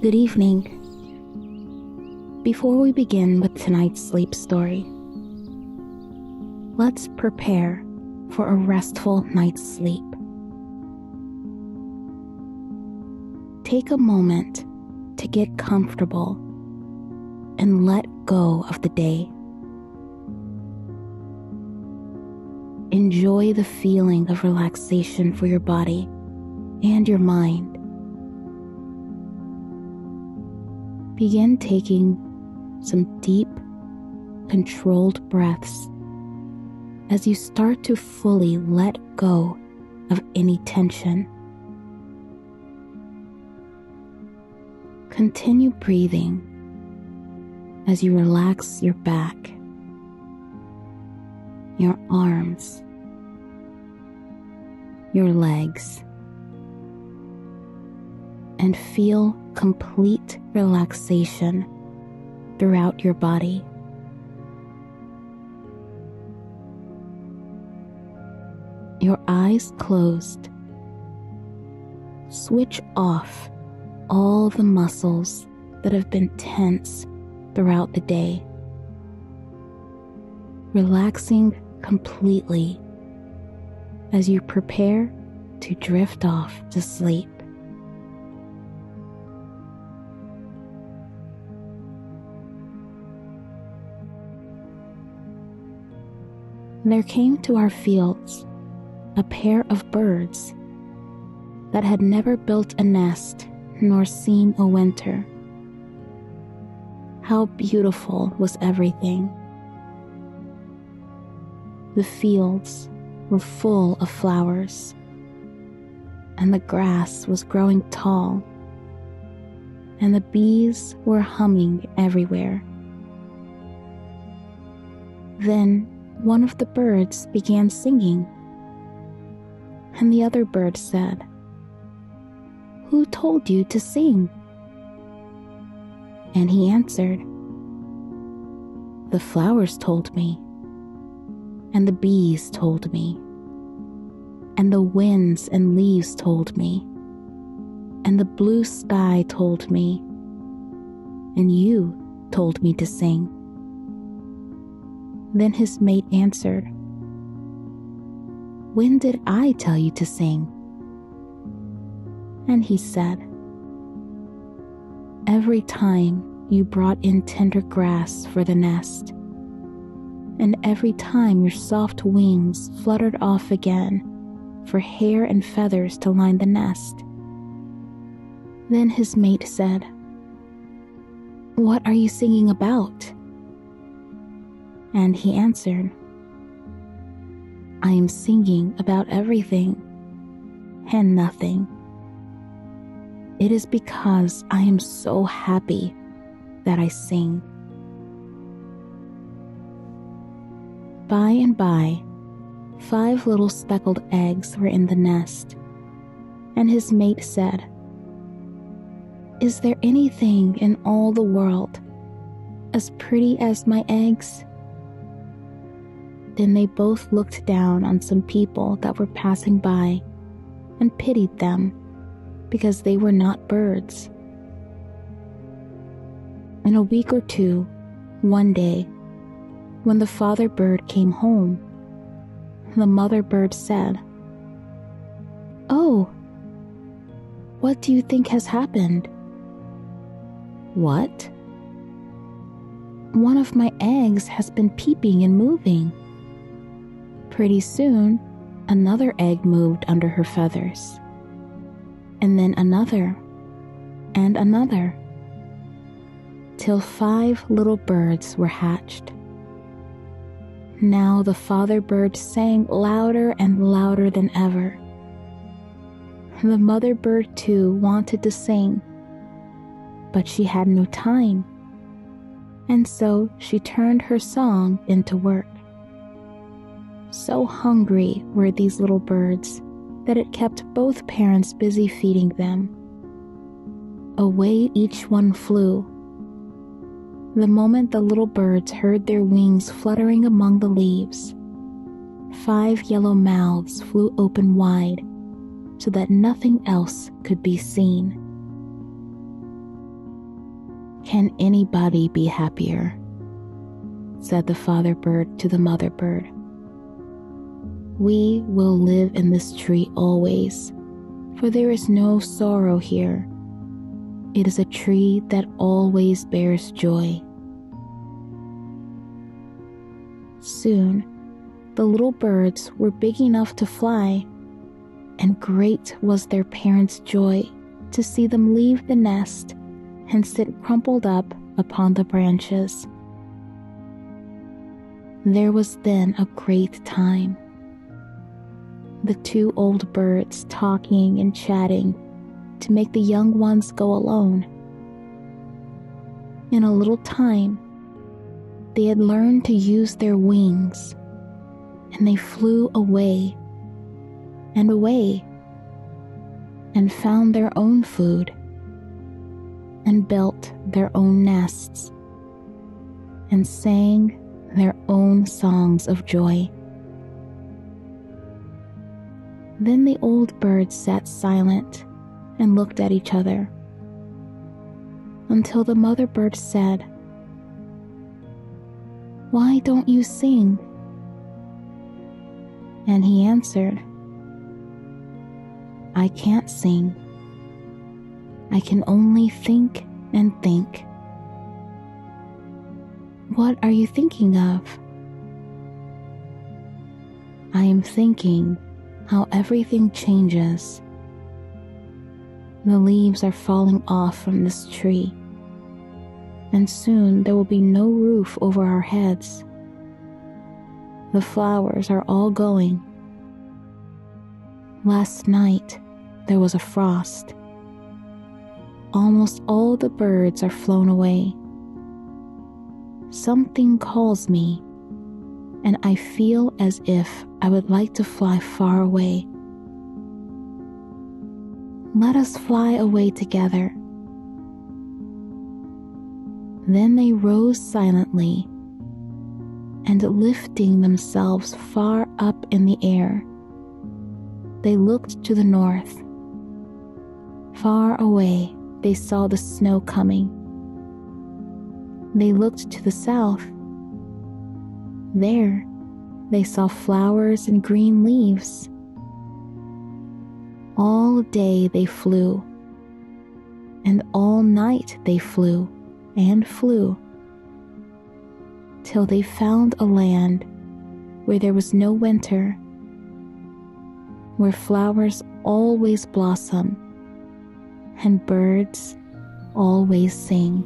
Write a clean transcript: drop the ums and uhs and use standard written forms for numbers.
Good evening. Before we begin with tonight's sleep story, let's prepare for a restful night's sleep. Take a moment to get comfortable and let go of the day. Enjoy the feeling of relaxation for your body and your mind. Begin taking some deep, controlled breaths as you start to fully let go of any tension. Continue breathing as you relax your back, your arms, your legs, and feel complete relaxation throughout your body. Your eyes closed. Switch off all the muscles that have been tense throughout the day, relaxing completely as you prepare to drift off to sleep. There came to our fields a pair of birds that had never built a nest nor seen a winter. How beautiful was everything. The fields were full of flowers, and the grass was growing tall, and the bees were humming everywhere. Then one of the birds began singing, and the other bird said, "Who told you to sing?" And he answered, "The flowers told me, and the bees told me, and the winds and leaves told me, and the blue sky told me, and you told me to sing." Then his mate answered, "When did I tell you to sing?" And he said, "Every time you brought in tender grass for the nest, and every time your soft wings fluttered off again for hair and feathers to line the nest." Then his mate said, "What are you singing about?" And he answered, "I am singing about everything and nothing. It is because I am so happy that I sing." By and by, 5 little speckled eggs were in the nest, and his mate said, "Is there anything in all the world as pretty as my eggs?" Then they both looked down on some people that were passing by and pitied them because they were not birds. In a week or two, one day, when the father bird came home, the mother bird said, "Oh, what do you think has happened?" "What?" "One of my eggs has been peeping and moving." Pretty soon, another egg moved under her feathers, and then another, and another, till 5 little birds were hatched. Now the father bird sang louder and louder than ever. The mother bird too wanted to sing, but she had no time, and so she turned her song into work. So hungry were these little birds that it kept both parents busy feeding them. Away each one flew. The moment the little birds heard their wings fluttering among the leaves, 5 yellow mouths flew open wide so that nothing else could be seen. can anybody be happier?" said the father bird to the mother bird. "We will live in this tree always, for there is no sorrow here. It is a tree that always bears joy." Soon, the little birds were big enough to fly, and great was their parents' joy to see them leave the nest and sit crumpled up upon the branches. There was then a great time. The two old birds talking and chatting to make the young ones go alone. In a little time, they had learned to use their wings, and they flew away and away and found their own food and built their own nests and sang their own songs of joy. Then the old birds sat silent and looked at each other until the mother bird said, "Why don't you sing?" And he answered, "I can't sing. I can only think and think." "What are you thinking of?" "I am thinking how everything changes. The leaves are falling off from this tree, and soon there will be no roof over our heads. The flowers are all going. Last night there was a frost. Almost all the birds are flown away. Something calls me, and I feel as if I would like to fly far away. Let us fly away together." Then they rose silently, and lifting themselves far up in the air, they looked to the north. Far away, they saw the snow coming. They looked to the south. There, they saw flowers and green leaves. All day they flew, and all night they flew and flew, till they found a land where there was no winter, where flowers always blossom and birds always sing.